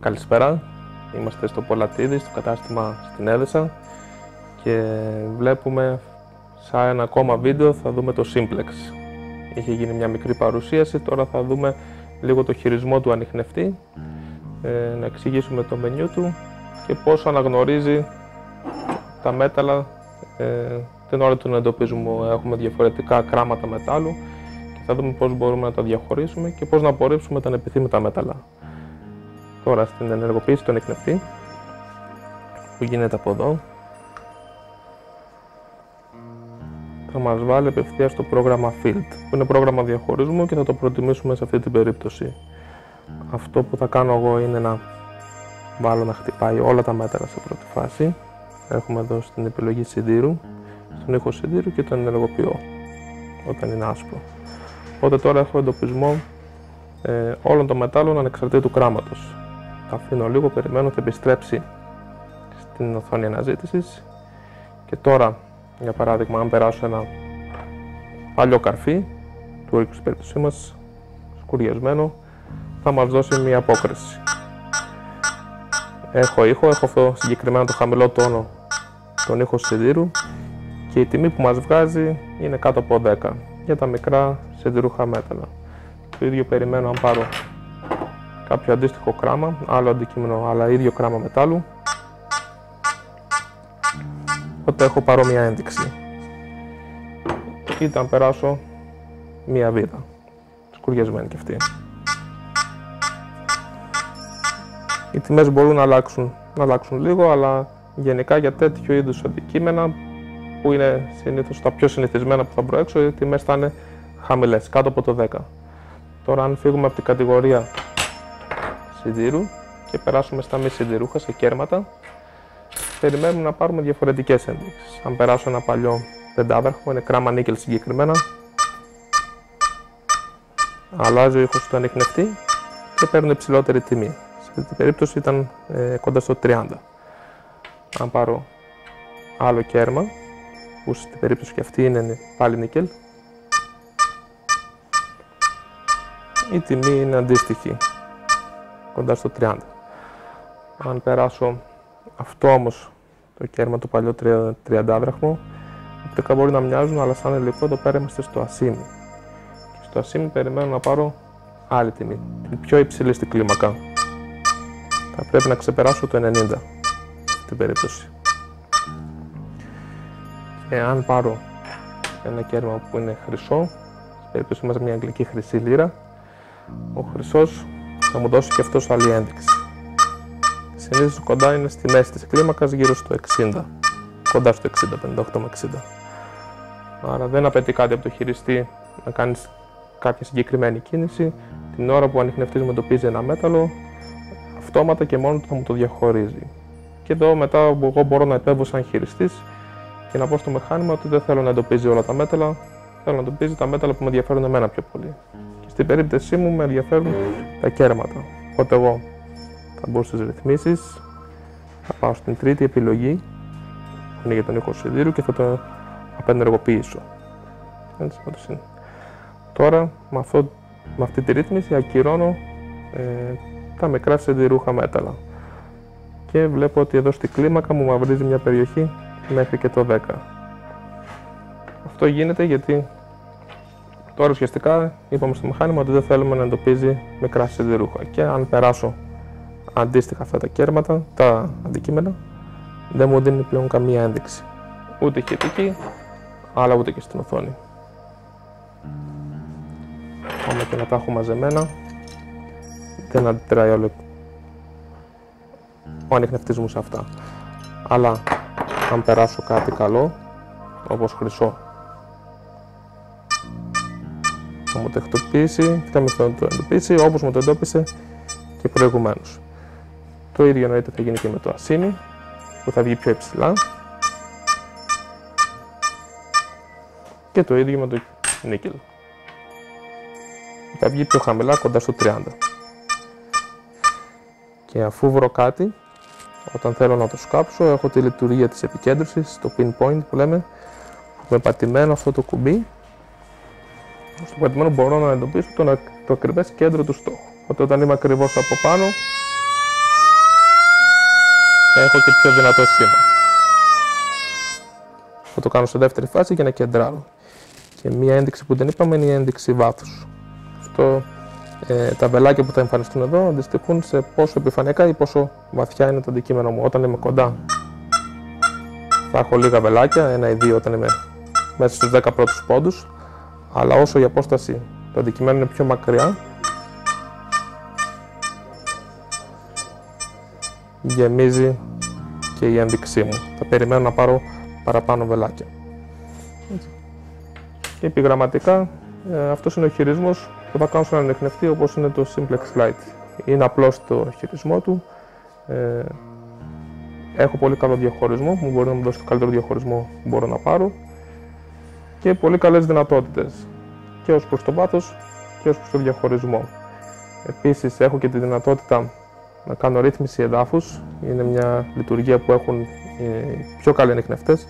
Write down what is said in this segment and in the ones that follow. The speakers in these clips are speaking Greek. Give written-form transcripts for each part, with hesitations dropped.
Καλησπέρα, είμαστε στο Πολατίδη, στο κατάστημα στην Έδεσα και βλέπουμε σε ένα ακόμα βίντεο θα δούμε το Simplex. Είχε γίνει μια μικρή παρουσίαση, τώρα θα δούμε λίγο το χειρισμό του ανιχνευτή, να εξηγήσουμε το μενιού του και πώς αναγνωρίζει τα μέταλλα την ώρα του να εντοπίζουμε. Έχουμε διαφορετικά κράματα μετάλλου και θα δούμε πώς μπορούμε να τα διαχωρίσουμε και πώς να απορρίψουμε τα ανεπιθύμητα μέταλλα. Τώρα στην ενεργοποίηση του ανιχνευτή που γίνεται από εδώ θα μας βάλει απευθείας στο πρόγραμμα Field, που είναι πρόγραμμα διαχωρισμού και θα το προτιμήσουμε σε αυτή την περίπτωση. Αυτό που θα κάνω εγώ είναι να βάλω να χτυπάει όλα τα μέταλλα σε πρώτη φάση. Έχουμε εδώ στην επιλογή σιδήρου, στον ήχο σιδήρου και τον ενεργοποιώ όταν είναι άσπρο. Οπότε τώρα έχω εντοπισμό όλων των μετάλλων ανεξαρτήτου κράματος. Θα αφήνω λίγο, περιμένω, θα επιστρέψει στην οθόνη αναζήτησης και τώρα, για παράδειγμα, αν περάσω ένα παλιό καρφί του οίκου στην περίπτωσή μας, σκουριασμένο, θα μας δώσει μια απόκριση. Έχω ήχο, έχω αυτό συγκεκριμένα το χαμηλό τόνο, τον ήχο σιδήρου και η τιμή που μας βγάζει είναι κάτω από 10 για τα μικρά σιδηρούχα μέταλλα. Το ίδιο περιμένω αν πάρω κάποιο αντίστοιχο κράμα, άλλο αντικείμενο αλλά ίδιο κράμα μετάλλου, οπότε έχω παρόμοια ένδειξη. Είτε αν περάσω μία βίδα, σκουριασμένη και αυτή. Οι τιμές μπορούν να αλλάξουν λίγο, αλλά γενικά για τέτοιο είδους αντικείμενα που είναι συνήθως τα πιο συνηθισμένα που θα προέξω, οι τιμές θα είναι χαμηλές, κάτω από το 10. Τώρα αν φύγουμε από την κατηγορία σιδήρου και περάσουμε στα μη σιδηρούχα, σε κέρματα, περιμένουμε να πάρουμε διαφορετικές ενδείξεις. Αν περάσω ένα παλιό πεντάδραχμο, είναι κράμα νίκελ συγκεκριμένα, αλλάζει ο ήχος του ανιχνευτή και παίρνει υψηλότερη τιμή. Σε αυτή την περίπτωση ήταν κοντά στο 30. Αν πάρω άλλο κέρμα, που στην περίπτωση και αυτή είναι πάλι νίκελ, η τιμή είναι αντίστοιχη, κοντά στο 30. Αν περάσω αυτό όμως το κέρμα, το παλιό 30 οπτικά μπορεί να μοιάζουν, αλλά σαν υλικό εδώ πέρα είμαστε στο ασίμι. Και στο ασίμι περιμένω να πάρω άλλη τιμή, την πιο υψηλή στην κλίμακα. Θα πρέπει να ξεπεράσω το 90 στην περίπτωση. Και αν πάρω ένα κέρμα που είναι χρυσό, στην περίπτωση μας μια αγγλική χρυσή λίρα, ο χρυσός θα μου δώσει και αυτός άλλη ένδειξη. Συνήθως κοντά είναι στη μέση της κλίμακας, γύρω στο 60, κοντά στο 60, 58 με 60. Άρα δεν απαιτεί κάτι από το χειριστή να κάνεις κάποια συγκεκριμένη κίνηση. Την ώρα που ο ανιχνευτής μου εντοπίζει ένα μέταλλο, αυτόματα και μόνο του θα μου το διαχωρίζει. Και εδώ μετά εγώ μπορώ να επέμβω σαν χειριστής και να πω στο μηχάνημα ότι δεν θέλω να εντοπίζει όλα τα μέταλλα, θέλω να εντοπίζει τα μέταλλα που με ενδιαφέρουν εμένα πιο πολύ. Και στην περίπτωσή μου με ενδιαφέρουν τα κέρματα. Οπότε εγώ θα μπω στις ρυθμίσεις, θα πάω στην τρίτη επιλογή, που είναι για τον ήχο σιδήρου και θα το απενεργοποιήσω. Έτσι, τώρα με αυτή τη ρύθμιση ακυρώνω τα μικρά σιδηρούχα μέταλλα και βλέπω ότι εδώ στη κλίμακα μου μαυρίζει μια περιοχή μέχρι και το 10. Αυτό γίνεται γιατί τώρα ουσιαστικά είπαμε στο μηχάνημα ότι δεν θέλουμε να εντοπίζει μικρά σιδηρούχα και αν περάσω αντίστοιχα αυτά τα κέρματα, τα αντικείμενα, δεν μου δίνει πλέον καμία ένδειξη. Ούτε ηχητική, αλλά ούτε και στην οθόνη. Πάμε και να τα έχω μαζεμένα. Δεν αντιδράει όλο ο ανιχνευτής μου σε αυτά. Αλλά αν περάσω κάτι καλό, όπως χρυσό, θα μου το εκτοπίσει, θα μου το εντοπίσει όπως μου το εντόπισε και προηγουμένως. Το ίδιο εννοείται θα γίνει και με το ασίμι, που θα βγει πιο υψηλά. Και το ίδιο με το νίκελ. Θα βγει πιο χαμηλά, κοντά στο 30. Και αφού βρω κάτι, όταν θέλω να το σκάψω, έχω τη λειτουργία της επικέντρωσης, το pinpoint που λέμε, με πατημένο αυτό το κουμπί. Στο πατημένο μπορώ να εντοπίσω το ακριβές κέντρο του στόχου. Οπότε όταν είμαι ακριβώς από πάνω, έχω και πιο δυνατό σήμα. Θα το κάνω σε δεύτερη φάση για να κεντράρω. Και μία ένδειξη που δεν είπαμε είναι η ένδειξη βάθους. Αυτό, τα βελάκια που θα εμφανιστούν εδώ αντιστοιχούν σε πόσο επιφανειακά ή πόσο βαθιά είναι το αντικείμενο μου. Όταν είμαι κοντά θα έχω λίγα βελάκια, 1 ή 2 όταν είμαι μέσα στους 10 πρώτους πόντους, αλλά όσο η απόσταση το αντικειμένο είναι πιο μακριά, γεμίζει και η ένδειξή μου. Θα περιμένω να πάρω παραπάνω βελάκια. Και επιγραμματικά, αυτός είναι ο χειρισμός που θα κάνω σε έναν ανιχνευτή, όπως είναι το Simplex Lite. Είναι απλός το χειρισμό του. Έχω πολύ καλό διαχωρισμό, που μπορεί να μου δώσει το καλύτερο διαχωρισμό που μπορώ να πάρω. Και πολύ καλές δυνατότητες, και ως προς το βάθος και ως προς το διαχωρισμό. Επίσης έχω και τη δυνατότητα να κάνω ρύθμιση εδάφους. Είναι μια λειτουργία που έχουν οι πιο καλοί ανιχνευτές,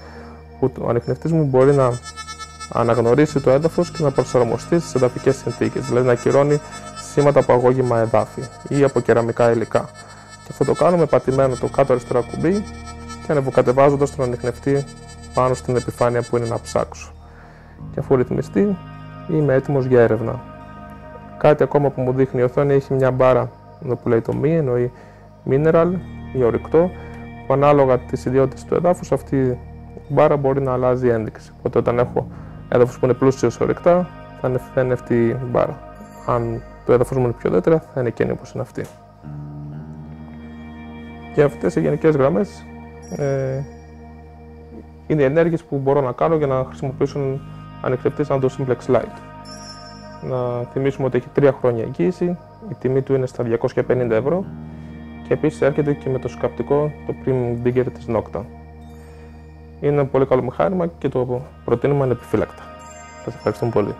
που ο ανιχνευτής μου μπορεί να αναγνωρίσει το έδαφος και να προσαρμοστεί στις εδαφικές συνθήκες, δηλαδή να ακυρώνει σήματα από αγώγημα εδάφη ή από κεραμικά υλικά. Και αυτό το κάνω με πατημένο το κάτω αριστερό κουμπί και ανεβοκατεβάζοντας τον ανιχνευτή πάνω στην επιφάνεια που είναι να ψάξω. Και αφού ρυθμιστεί, είμαι έτοιμος για έρευνα. Κάτι ακόμα που μου δείχνει η οθόνη, έχει μια μπάρα εδώ που λέει το μη, εννοεί mineral ή ορυκτό, που ανάλογα τις ιδιότητες του εδάφους αυτή η μπάρα μπορεί να αλλάζει ένδειξη. Οπότε όταν έχω έδαφος που είναι πλούσιο σε ορυκτά, θα είναι αυτή η μπάρα. Αν το έδαφος μου είναι πιο δέντρα, θα είναι εκείνη όπως είναι αυτή. Και αυτές οι γενικές γραμμές είναι οι ενέργειες που μπορώ να κάνω για να χρησιμοποιήσω έναν ανιχνευτή σαν το Simplex Lite. Να θυμίσουμε ότι έχει 3 χρόνια εγγύηση, η τιμή του είναι στα 250 ευρώ και επίσης έρχεται και με το σκαπτικό, το Premium Digger της Nocta. Είναι ένα πολύ καλό μηχάνημα και το προτείνουμε ανεπιφύλακτα. Σας ευχαριστούμε πολύ.